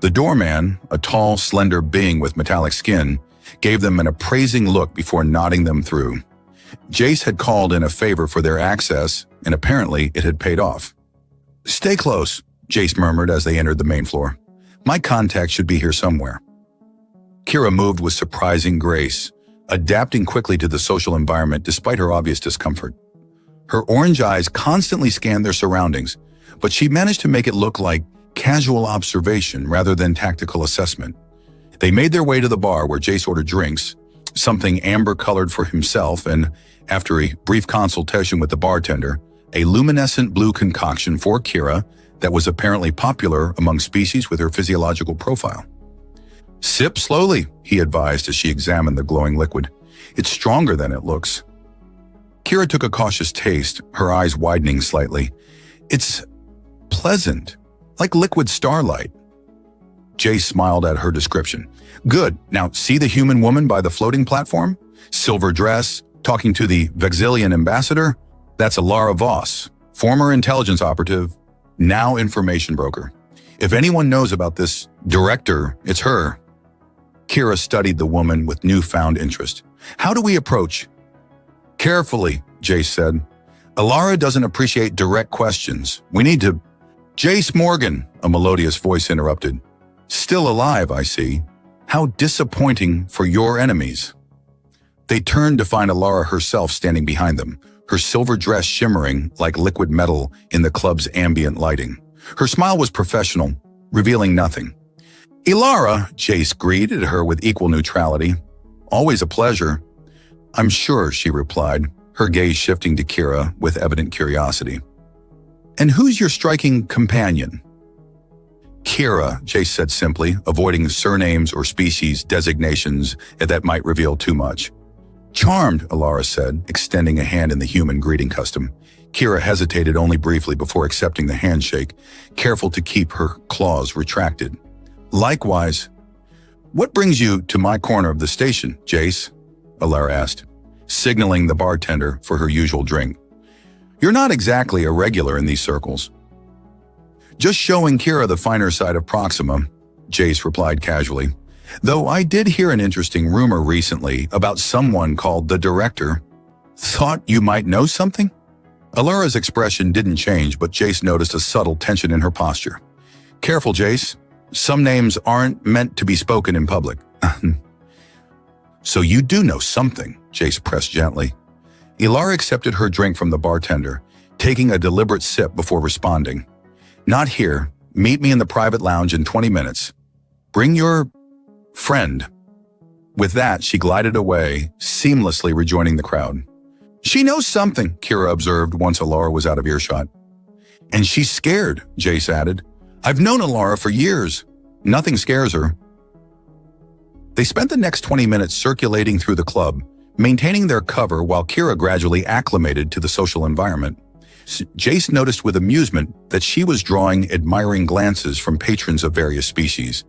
The doorman, a tall, slender being with metallic skin, gave them an appraising look before nodding them through. Jace had called in a favor for their access, and apparently it had paid off. "Stay close," Jace murmured as they entered the main floor. "My contact should be here somewhere." Kira moved with surprising grace, adapting quickly to the social environment despite her obvious discomfort. Her orange eyes constantly scanned their surroundings, but she managed to make it look like casual observation rather than tactical assessment. They made their way to the bar where Jace ordered drinks, something amber-colored for himself, and, after a brief consultation with the bartender, a luminescent blue concoction for Kira that was apparently popular among species with her physiological profile. "Sip slowly," he advised as she examined the glowing liquid. "It's stronger than it looks." Kira took a cautious taste, her eyes widening slightly. "It's pleasant, like liquid starlight." Jace smiled at her description. "Good. Now, see the human woman by the floating platform? Silver dress, talking to the Vexillian ambassador? That's Alara Voss, former intelligence operative, now information broker. If anyone knows about this director, it's her." Kira studied the woman with newfound interest. "How do we approach?" "Carefully," Jace said. "Alara doesn't appreciate direct questions. We need to—" "Jace Morgan," a melodious voice interrupted. "Still alive, I see. How disappointing for your enemies." They turned to find Alara herself standing behind them, her silver dress shimmering like liquid metal in the club's ambient lighting. Her smile was professional, revealing nothing. "Ilara," Jace greeted her with equal neutrality. "Always a pleasure." "I'm sure," she replied, her gaze shifting to Kira with evident curiosity. "And who's your striking companion?" "Kira," Jace said simply, avoiding surnames or species designations that might reveal too much. "Charmed," Ilara said, extending a hand in the human greeting custom. Kira hesitated only briefly before accepting the handshake, careful to keep her claws retracted. "Likewise." "What brings you to my corner of the station, Jace?" Ilara asked, signaling the bartender for her usual drink. "You're not exactly a regular in these circles." "Just showing Kira the finer side of Proxima," Jace replied casually. "Though I did hear an interesting rumor recently about someone called the Director. Thought you might know something?" Ilara's expression didn't change, but Jace noticed a subtle tension in her posture. "Careful, Jace. Some names aren't meant to be spoken in public." "So you do know something," Jace pressed gently. Ilara accepted her drink from the bartender, taking a deliberate sip before responding. "Not here. Meet me in the private lounge in 20 minutes. Bring your friend." With that, she glided away, seamlessly rejoining the crowd. "She knows something," Kira observed once Ilara was out of earshot. "And she's scared," Jace added. "I've known Ilara for years. Nothing scares her." They spent the next 20 minutes circulating through the club, maintaining their cover while Kira gradually acclimated to the social environment. Jace noticed with amusement that she was drawing admiring glances from patrons of various species.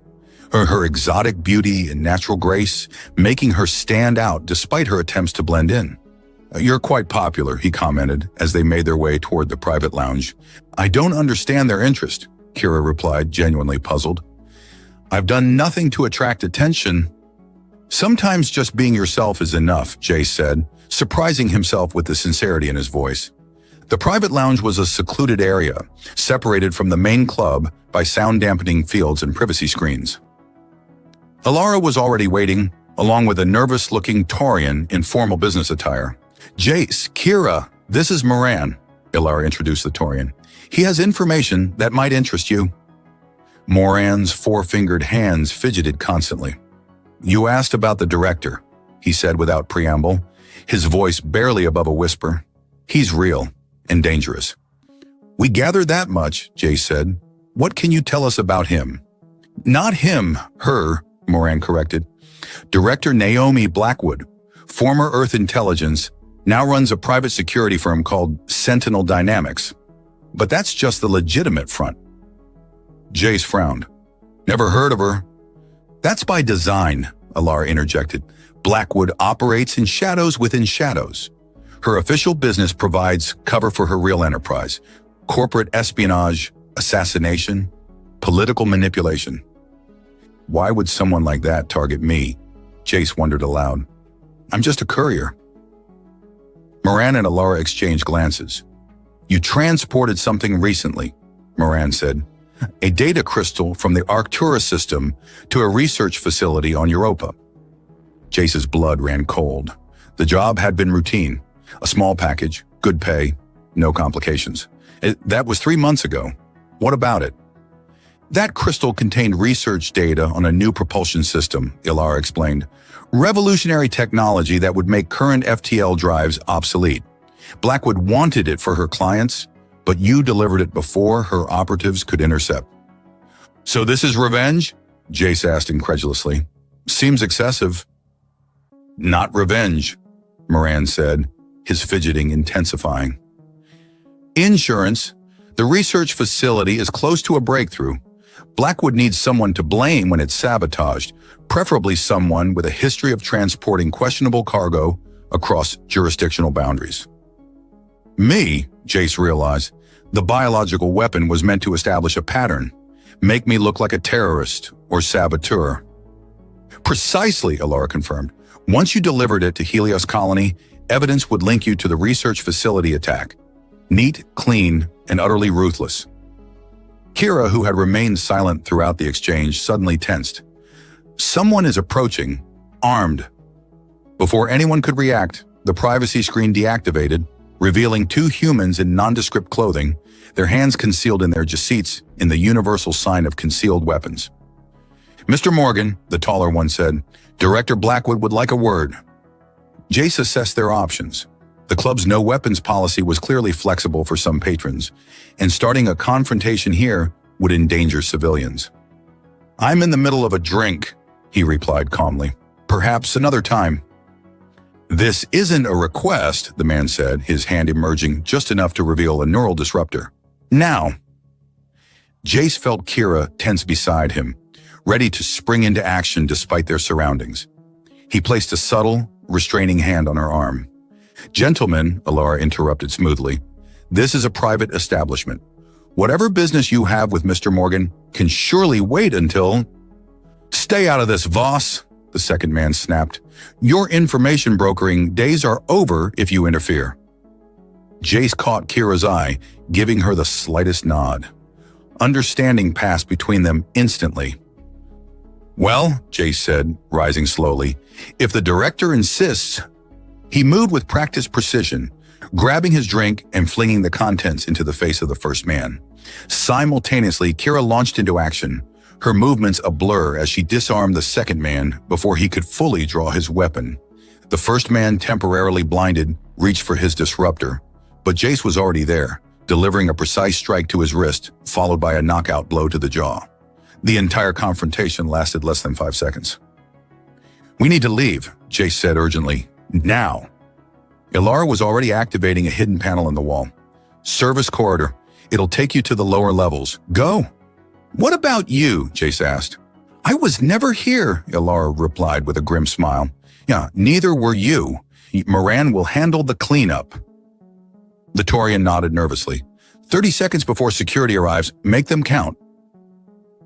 Her exotic beauty and natural grace making her stand out despite her attempts to blend in. "You're quite popular," he commented as they made their way toward the private lounge. "I don't understand their interest," Kira replied, genuinely puzzled. "I've done nothing to attract attention." "Sometimes just being yourself is enough," Jace said, surprising himself with the sincerity in his voice. The private lounge was a secluded area, separated from the main club by sound-dampening fields and privacy screens. Ilara was already waiting, along with a nervous-looking Taurian in formal business attire. "Jace, Kira, this is Moran," Ilara introduced the Taurian. "He has information that might interest you." Moran's four-fingered hands fidgeted constantly. "You asked about the Director," he said without preamble, his voice barely above a whisper. "He's real and dangerous." "We gathered that much," Jace said. "What can you tell us about him?" "Not him, her," Moran corrected. "Director Naomi Blackwood, former Earth Intelligence, now runs a private security firm called Sentinel Dynamics. But that's just the legitimate front." Jace frowned. "Never heard of her." "That's by design," Ilara interjected. "Blackwood operates in shadows within shadows. Her official business provides cover for her real enterprise: corporate espionage, assassination, political manipulation." "Why would someone like that target me?" Jace wondered aloud. "I'm just a courier." Moran and Ilara exchanged glances. "You transported something recently," Moran said. "A data crystal from the Arcturus system to a research facility on Europa." Jace's blood ran cold. The job had been routine. A small package, good pay, no complications. That was 3 months ago. What about it? "That crystal contained research data on a new propulsion system," Ilara explained. "Revolutionary technology that would make current FTL drives obsolete. Blackwood wanted it for her clients, but you delivered it before her operatives could intercept." "So this is revenge?" Jace asked incredulously. "Seems excessive." "Not revenge," Moran said, his fidgeting intensifying. "Insurance. The research facility is close to a breakthrough. Blackwood needs someone to blame when it's sabotaged, preferably someone with a history of transporting questionable cargo across jurisdictional boundaries." "Me," Jace realized. The biological weapon was meant to establish a pattern, make me look like a terrorist or saboteur. "Precisely," Ilara confirmed. "Once you delivered it to Helios Colony, evidence would link you to the research facility attack. Neat, clean, and utterly ruthless." Kira, who had remained silent throughout the exchange, suddenly tensed. "Someone is approaching, armed." Before anyone could react, the privacy screen deactivated, revealing two humans in nondescript clothing, their hands concealed in their jacetes in the universal sign of concealed weapons. "Mr. Morgan," the taller one said, "Director Blackwood would like a word." Jace assessed their options. The club's no-weapons policy was clearly flexible for some patrons, and starting a confrontation here would endanger civilians. "I'm in the middle of a drink," he replied calmly. "Perhaps another time." "This isn't a request," the man said, his hand emerging just enough to reveal a neural disruptor. "Now." Jace felt Kira tense beside him, ready to spring into action despite their surroundings. He placed a subtle, restraining hand on her arm. "Gentlemen," Alara interrupted smoothly, "this is a private establishment. Whatever business you have with Mr. Morgan can surely wait until—" "Stay out of this, Voss," the second man snapped. "Your information brokering days are over if you interfere." Jace caught Kira's eye, giving her the slightest nod. Understanding passed between them instantly. "Well," Jace said, rising slowly, "if the director insists—" He moved with practiced precision, grabbing his drink and flinging the contents into the face of the first man. Simultaneously, Kira launched into action, her movements a blur as she disarmed the second man before he could fully draw his weapon. The first man, temporarily blinded, reached for his disruptor, but Jace was already there, delivering a precise strike to his wrist, followed by a knockout blow to the jaw. The entire confrontation lasted less than 5 seconds. "We need to leave," Jace said urgently. "Now." Alara was already activating a hidden panel in the wall. "Service corridor. It'll take you to the lower levels. Go." "What about you?" Jace asked. "I was never here," Alara replied with a grim smile. "Yeah, neither were you. Moran will handle the cleanup." The Torian nodded nervously. 30 seconds before security arrives, make them count."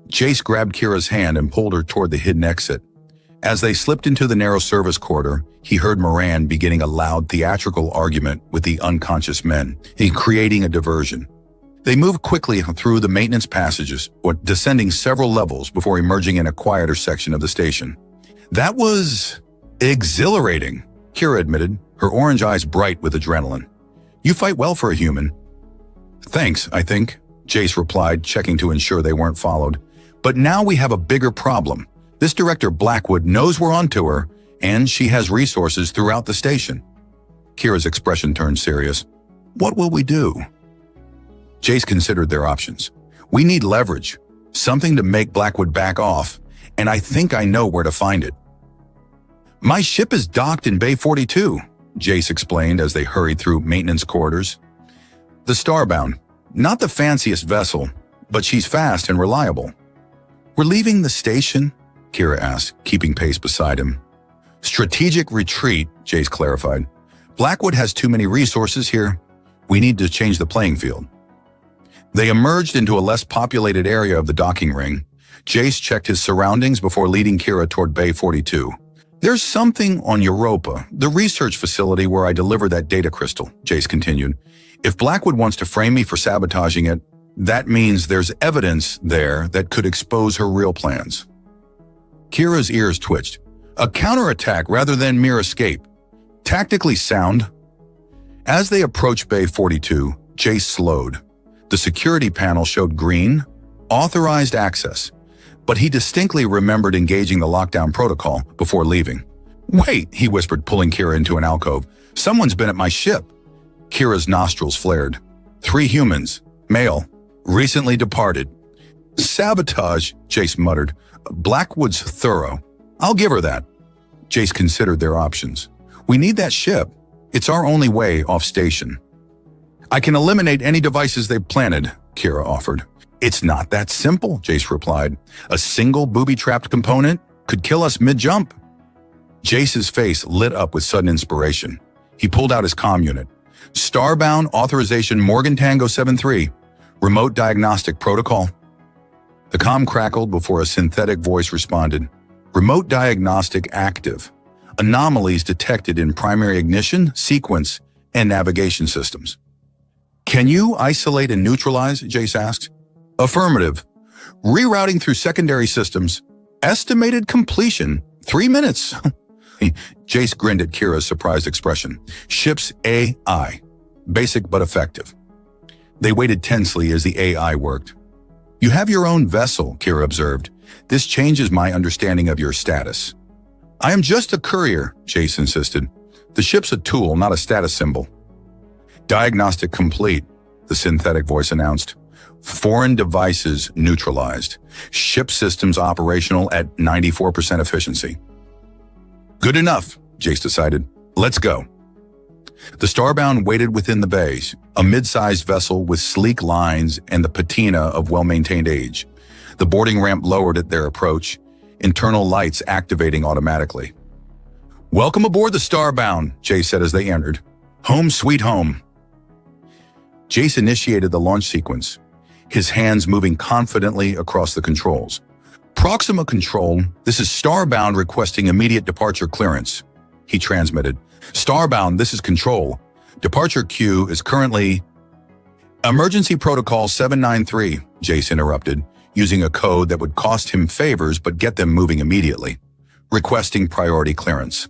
Jace grabbed Kira's hand and pulled her toward the hidden exit. As they slipped into the narrow service corridor, he heard Moran beginning a loud theatrical argument with the unconscious men, creating a diversion. They moved quickly through the maintenance passages, descending several levels before emerging in a quieter section of the station. "That was exhilarating," Kira admitted, her orange eyes bright with adrenaline. "You fight well for a human." "Thanks, I think," Jace replied, checking to ensure they weren't followed. "But now we have a bigger problem. This Director Blackwood knows we're onto her, and she has resources throughout the station." Kira's expression turned serious. "What will we do?" Jace considered their options. "We need leverage, something to make Blackwood back off, and I think I know where to find it." "My ship is docked in Bay 42, Jace explained as they hurried through maintenance corridors. "The Starbound. Not the fanciest vessel, but she's fast and reliable." "We're leaving the station?" Kira asked, keeping pace beside him. "Strategic retreat," Jace clarified. "Blackwood has too many resources here. We need to change the playing field." They emerged into a less populated area of the docking ring. Jace checked his surroundings before leading Kira toward Bay 42. "There's something on Europa, the research facility where I deliver that data crystal," Jace continued. "If Blackwood wants to frame me for sabotaging it, that means there's evidence there that could expose her real plans." Kira's ears twitched. "A counterattack rather than mere escape. Tactically sound." As they approached Bay 42, Jace slowed. The security panel showed green, authorized access, but he distinctly remembered engaging the lockdown protocol before leaving. "Wait," he whispered, pulling Kira into an alcove. "Someone's been at my ship." Kira's nostrils flared. 3 humans, male, recently departed. "Sabotage," Jace muttered. "Blackwood's thorough. I'll give her that." Jace considered their options. "We need that ship. It's our only way off station." "I can eliminate any devices they've planted," Kira offered. "It's not that simple," Jace replied. "A single booby-trapped component could kill us mid-jump." Jace's face lit up with sudden inspiration. He pulled out his comm unit. "Starbound authorization Morgan Tango 73. Remote diagnostic protocol." The comm crackled before a synthetic voice responded. "Remote diagnostic active. Anomalies detected in primary ignition, sequence, and navigation systems." "Can you isolate and neutralize?" Jace asked. "Affirmative. Rerouting through secondary systems. Estimated completion, 3 minutes." Jace grinned at Kira's surprised expression. "Ship's AI. basic but effective. They waited tensely as the AI worked. You have your own vessel, Kira observed. This changes my understanding of your status. I am just a courier, Jace insisted. The ship's a tool, not a status symbol. Diagnostic complete, the synthetic voice announced. Foreign devices neutralized. Ship systems operational at 94% efficiency. Good enough, Jace decided. Let's go. The Starbound waited within the bays, a mid-sized vessel with sleek lines and the patina of well-maintained age. The boarding ramp lowered at their approach, internal lights activating automatically. Welcome aboard the Starbound, Jace said as they entered. Home sweet home. Jace initiated the launch sequence, his hands moving confidently across the controls. Proxima Control, this is Starbound requesting immediate departure clearance, he transmitted. Starbound, this is Control. Departure queue is currently... Emergency Protocol 793, Jace interrupted, using a code that would cost him favors but get them moving immediately. Requesting priority clearance.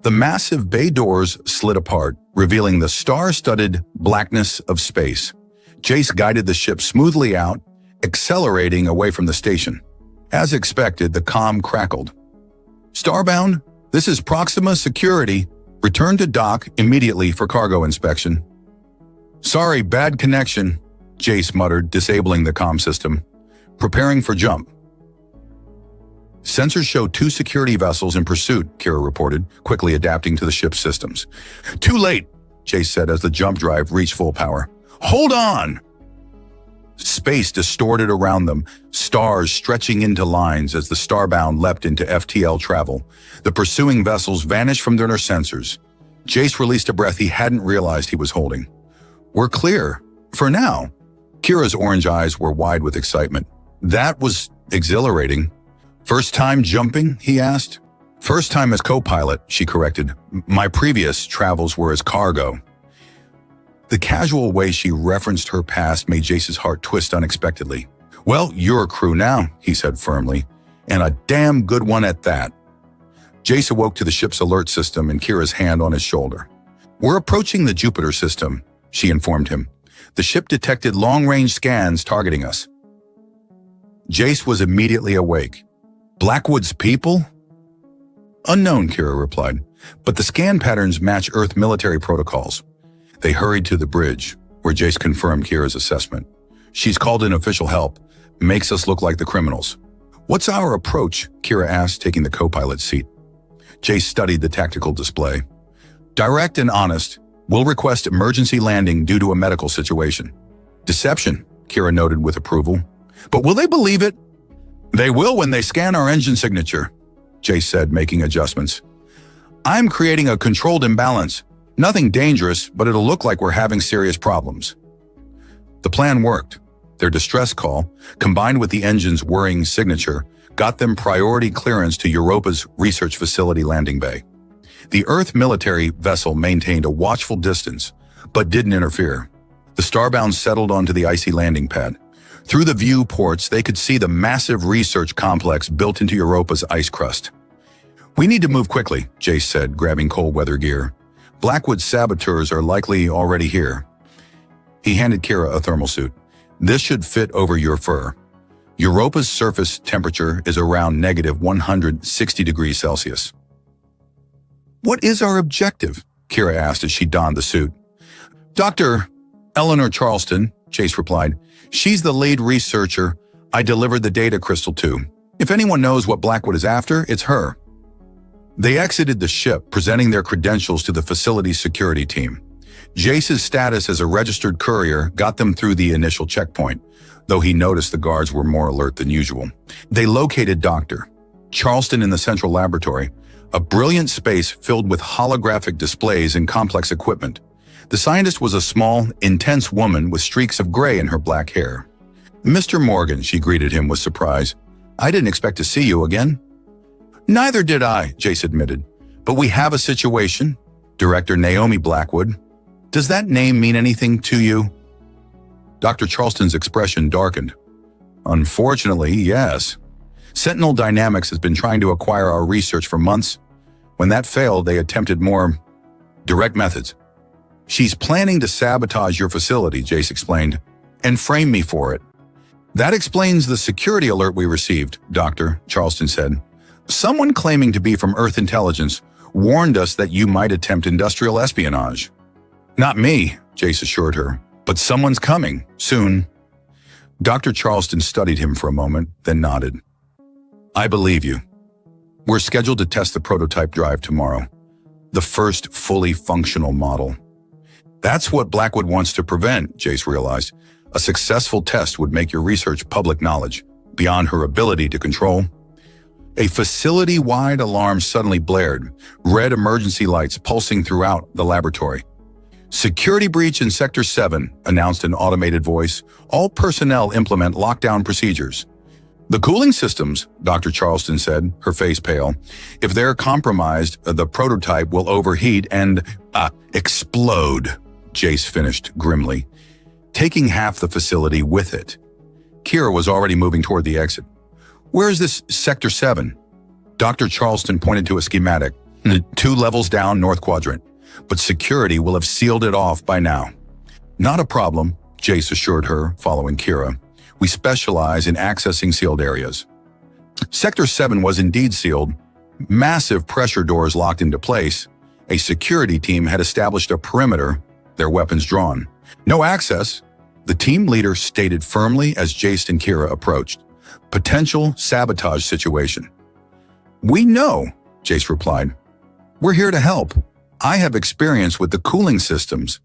The massive bay doors slid apart, revealing the star-studded blackness of space. Jace guided the ship smoothly out, accelerating away from the station. As expected, the comm crackled. Starbound, this is Proxima Security. Return to dock immediately for cargo inspection. Sorry, bad connection, Jace muttered, disabling the comm system. Preparing for jump. Sensors show 2 security vessels in pursuit, Kira reported, quickly adapting to the ship's systems. Too late, Jace said as the jump drive reached full power. Hold on! Space distorted around them, stars stretching into lines as the Starbound leapt into FTL travel. The pursuing vessels vanished from their sensors. Jace released a breath he hadn't realized he was holding. We're clear. For now. Kira's orange eyes were wide with excitement. That was exhilarating. First time jumping, he asked. First time as co-pilot, she corrected. My previous travels were as cargo. The casual way she referenced her past made Jace's heart twist unexpectedly. Well, you're a crew now, he said firmly, and a damn good one at that. Jace awoke to the ship's alert system and Kira's hand on his shoulder. We're approaching the Jupiter system, she informed him. The ship detected long-range scans targeting us. Jace was immediately awake. Blackwood's people? Unknown, Kira replied, but the scan patterns match Earth military protocols. They hurried to the bridge, where Jace confirmed Kira's assessment. She's called in official help, makes us look like the criminals. What's our approach? Kira asked, taking the co-pilot's seat. Jace studied the tactical display. Direct and honest. We'll request emergency landing due to a medical situation. Deception, Kira noted with approval. But will they believe it? They will when they scan our engine signature, Jace said, making adjustments. I'm creating a controlled imbalance. Nothing dangerous, but it'll look like we're having serious problems. The plan worked. Their distress call, combined with the engine's worrying signature, got them priority clearance to Europa's research facility landing bay. The Earth military vessel maintained a watchful distance, but didn't interfere. The Starbound settled onto the icy landing pad. Through the viewports, they could see the massive research complex built into Europa's ice crust. We need to move quickly, Jace said, grabbing cold weather gear. Blackwood's saboteurs are likely already here. He handed Kira a thermal suit. This should fit over your fur. Europa's surface temperature is around negative 160 degrees Celsius. What is our objective? Kira asked as she donned the suit. Dr. Eleanor Charleston, Jace replied. She's the lead researcher I delivered the data crystal to. If anyone knows what Blackwood is after, it's her. They exited the ship, presenting their credentials to the facility's security team. Jace's status as a registered courier got them through the initial checkpoint, though he noticed the guards were more alert than usual. They located Dr. Charleston in the central laboratory, a brilliant space filled with holographic displays and complex equipment. The scientist was a small, intense woman with streaks of gray in her black hair. Mr. Morgan, she greeted him with surprise. I didn't expect to see you again. Neither did I, Jace admitted. But we have a situation. Director Naomi Blackwood. Does that name mean anything to you? Dr. Charleston's expression darkened. Unfortunately, yes. Sentinel Dynamics has been trying to acquire our research for months. When that failed, they attempted more direct methods. She's planning to sabotage your facility, Jace explained, and frame me for it. That explains the security alert we received, Doctor, Charleston said. Someone claiming to be from Earth Intelligence warned us that you might attempt industrial espionage. Not me, Jace assured her, but someone's coming, soon. Dr. Charleston studied him for a moment, then nodded. I believe you. We're scheduled to test the prototype drive tomorrow, the first fully functional model. That's what Blackwood wants to prevent, Jace realized. A successful test would make your research public knowledge, beyond her ability to control. A facility-wide alarm suddenly blared, red emergency lights pulsing throughout the laboratory. Security breach in Sector 7, announced an automated voice. All personnel implement lockdown procedures. The cooling systems, Dr. Charleston said, her face pale. If they're compromised, the prototype will overheat and, explode, Jace finished grimly, taking half the facility with it. Kira was already moving toward the exit. Where is this Sector 7? Dr. Charleston pointed to a schematic, 2 levels down, North Quadrant. But security will have sealed it off by now. Not a problem, Jace assured her, following Kira. We specialize in accessing sealed areas. Sector 7 was indeed sealed. Massive pressure doors locked into place. A security team had established a perimeter, their weapons drawn. No access, the team leader stated firmly as Jace and Kira approached. Potential sabotage situation. We know, Jace replied. We're here to help. I have experience with the cooling systems.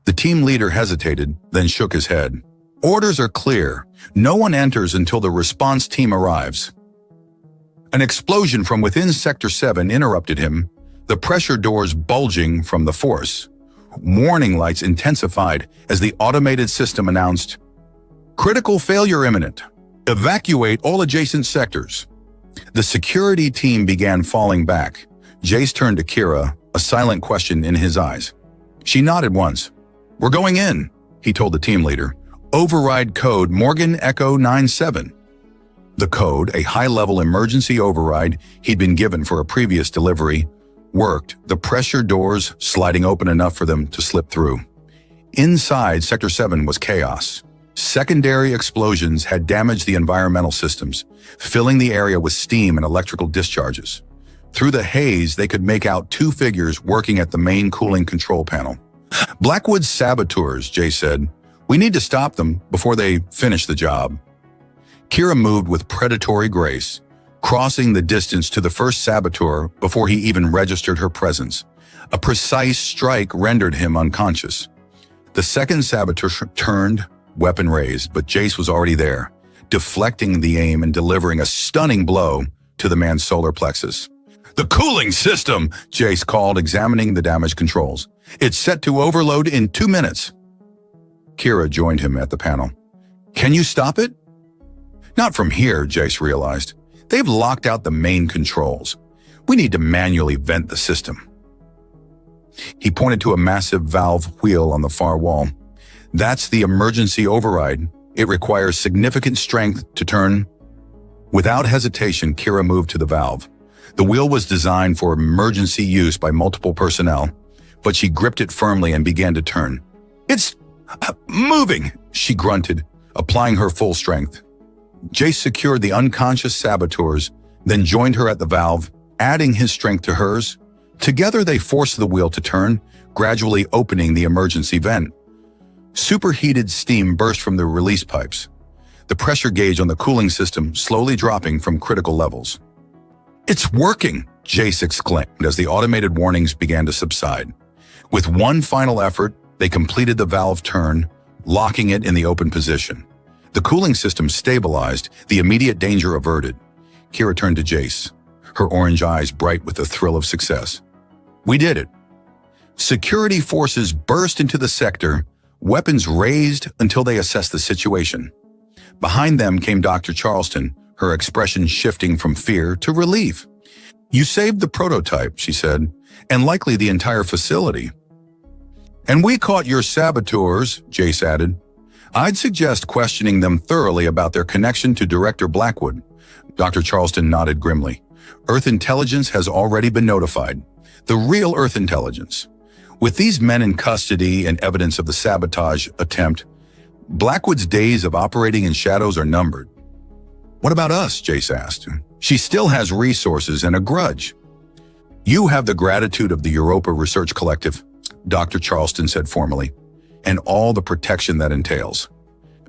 The team leader hesitated, then shook his head. Orders are clear. No one enters until the response team arrives. An explosion from within Sector 7 interrupted him, the pressure doors bulging from the force. Warning lights intensified as the automated system announced, critical failure imminent. Evacuate all adjacent sectors. The security team began falling back. Jace turned to Kira, a silent question in his eyes. She nodded once. We're going in, he told the team leader. Override code Morgan Echo 97. The code, a high-level emergency override he'd been given for a previous delivery, worked, the pressure doors sliding open enough for them to slip through. Inside Sector 7 was chaos. Secondary explosions had damaged the environmental systems, filling the area with steam and electrical discharges. Through the haze, they could make out 2 figures working at the main cooling control panel. Blackwood's saboteurs, Jay said. We need to stop them before they finish the job. Kira moved with predatory grace, crossing the distance to the first saboteur before he even registered her presence. A precise strike rendered him unconscious. The second saboteur turned, weapon raised, but Jace was already there, deflecting the aim and delivering a stunning blow to the man's solar plexus. The cooling system, Jace called, examining the damage controls. It's set to overload in 2 minutes. Kira joined him at the panel. Can you stop it? Not from here, Jace realized. They've locked out the main controls. We need to manually vent the system. He pointed to a massive valve wheel on the far wall. That's the emergency override. It requires significant strength to turn. Without hesitation, Kira moved to the valve. The wheel was designed for emergency use by multiple personnel, but she gripped it firmly and began to turn. It's moving, she grunted, applying her full strength. Jace secured the unconscious saboteurs, then joined her at the valve, adding his strength to hers. Together they forced the wheel to turn, gradually opening the emergency vent. Superheated steam burst from the release pipes, the pressure gauge on the cooling system slowly dropping from critical levels. It's working, Jace exclaimed as the automated warnings began to subside. With one final effort, they completed the valve turn, locking it in the open position. The cooling system stabilized, the immediate danger averted. Kira turned to Jace, her orange eyes bright with the thrill of success. We did it. Security forces burst into the sector, weapons raised until they assessed the situation. Behind them came Dr. Charleston, her expression shifting from fear to relief. You saved the prototype, she said, and likely the entire facility. And we caught your saboteurs, Jace added. I'd suggest questioning them thoroughly about their connection to Director Blackwood. Dr. Charleston nodded grimly. Earth Intelligence has already been notified. The real Earth Intelligence. With these men in custody and evidence of the sabotage attempt, Blackwood's days of operating in shadows are numbered. "What about us?" Jace asked. "She still has resources and a grudge." "You have the gratitude of the Europa Research Collective," Dr. Charleston said formally, "and all the protection that entails.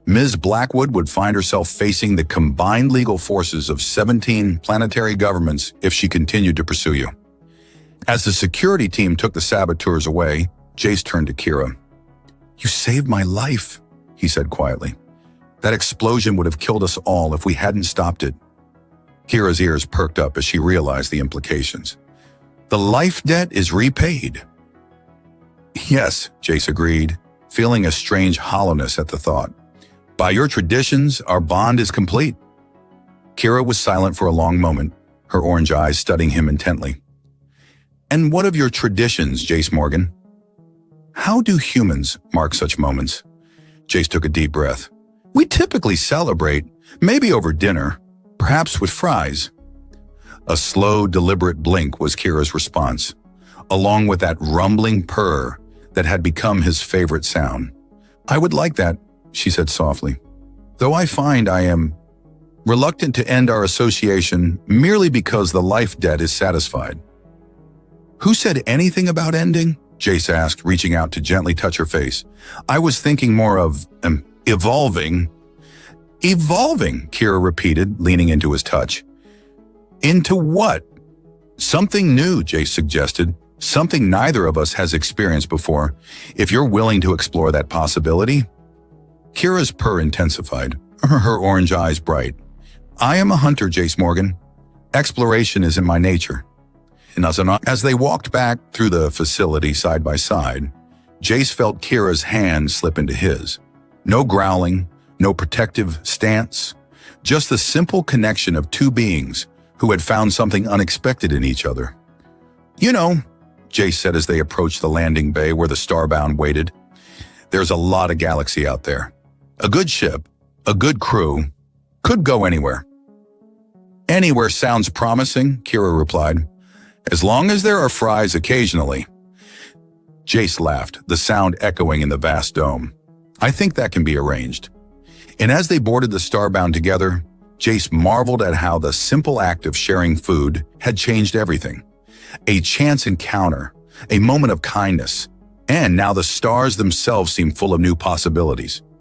Ms. Blackwood would find herself facing the combined legal forces of 17 planetary governments if she continued to pursue you." As the security team took the saboteurs away, Jace turned to Kira. "You saved my life," he said quietly. "That explosion would have killed us all if we hadn't stopped it." Kira's ears perked up as she realized the implications. "The life debt is repaid." "Yes," Jace agreed, feeling a strange hollowness at the thought. "By your traditions, our bond is complete." Kira was silent for a long moment, her orange eyes studying him intently. "And what of your traditions, Jace Morgan?" "How do humans mark such moments?" Jace took a deep breath. "We typically celebrate, maybe over dinner, perhaps with fries." A slow, deliberate blink was Kira's response, along with that rumbling purr that had become his favorite sound. "I would like that," she said softly, "though I find I am reluctant to end our association merely because the life debt is satisfied." "Who said anything about ending?" Jace asked, reaching out to gently touch her face. "I was thinking more of evolving." "Evolving," Kira repeated, leaning into his touch. "Into what?" "Something new," Jace suggested. "Something neither of us has experienced before, if you're willing to explore that possibility." Kira's purr intensified, her orange eyes bright. "I am a hunter, Jace Morgan. Exploration is in my nature." And as they walked back through the facility side by side, Jace felt Kira's hand slip into his. No growling, no protective stance, just the simple connection of two beings who had found something unexpected in each other. "You know," Jace said as they approached the landing bay where the Starbound waited, "there's a lot of galaxy out there. A good ship, a good crew, could go anywhere." "Anywhere sounds promising," Kira replied, "as long as there are fries occasionally." Jace laughed, the sound echoing in the vast dome. "I think that can be arranged." And as they boarded the Starbound together, Jace marveled at how the simple act of sharing food had changed everything. A chance encounter, a moment of kindness, and now the stars themselves seemed full of new possibilities.